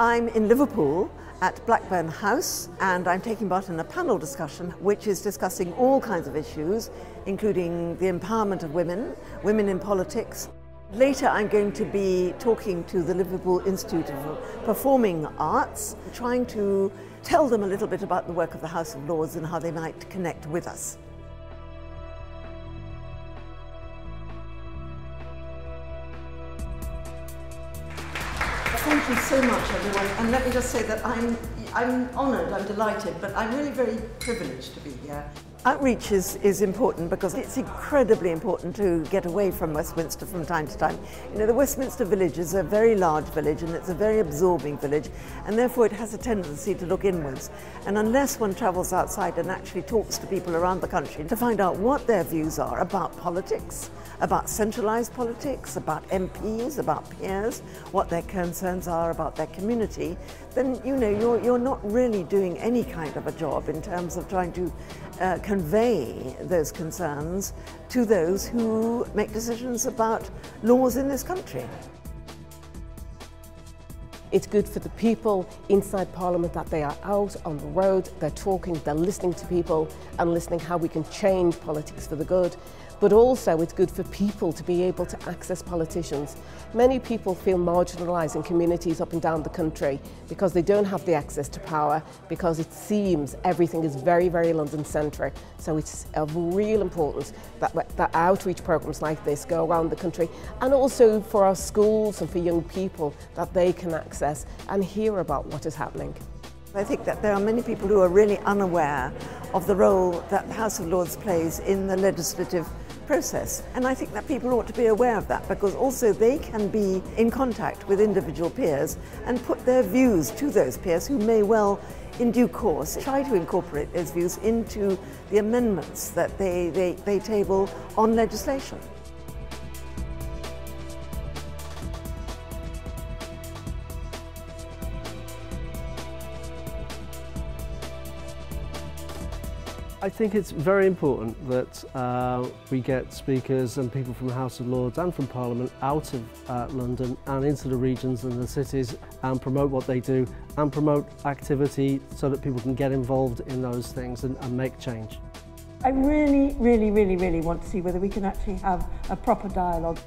I'm in Liverpool at Blackburn House, and I'm taking part in a panel discussion which is discussing all kinds of issues, including the empowerment of women, women in politics. Later I'm going to be talking to the Liverpool Institute of Performing Arts, trying to tell them a little bit about the work of the House of Lords and how they might connect with us. Thank you so much, everyone. And let me just say that I'm honoured, I'm delighted, but I'm really very privileged to be here. Outreach is important because it's incredibly important to get away from Westminster from time to time. You know, the Westminster village is a very large village and it's a very absorbing village, and therefore it has a tendency to look inwards. And unless one travels outside and actually talks to people around the country to find out what their views are about politics, about centralised politics, about MPs, about peers, what their concerns are about their community, then you know you're not really doing any kind of a job in terms of trying to convey those concerns to those who make decisions about laws in this country. It's good for the people inside Parliament that they are out on the road, they're talking, they're listening to people and listening how we can change politics for the good. But also it's good for people to be able to access politicians. Many people feel marginalised in communities up and down the country because they don't have the access to power, because it seems everything is very, very London-centric. So it's of real importance that outreach programmes like this go around the country, and also for our schools and for young people that they can access and hear about what is happening. I think that there are many people who are really unaware of the role that the House of Lords plays in the legislative process. And I think that people ought to be aware of that, because also they can be in contact with individual peers and put their views to those peers who may well, in due course, try to incorporate those views into the amendments that they table on legislation. I think it's very important that we get speakers and people from the House of Lords and from Parliament out of London and into the regions and the cities and promote what they do and promote activity so that people can get involved in those things and make change. I really want to see whether we can actually have a proper dialogue.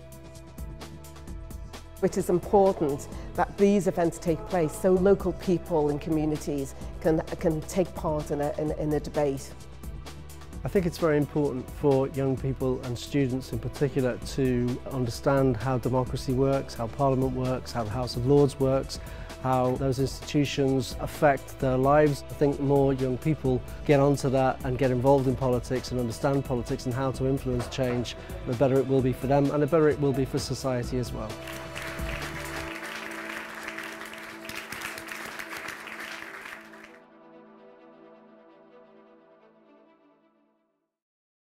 It is important that these events take place so local people and communities can take part in a debate. I think it's very important for young people and students in particular to understand how democracy works, how Parliament works, how the House of Lords works, how those institutions affect their lives. I think more young people get onto that and get involved in politics and understand politics and how to influence change, the better it will be for them and the better it will be for society as well.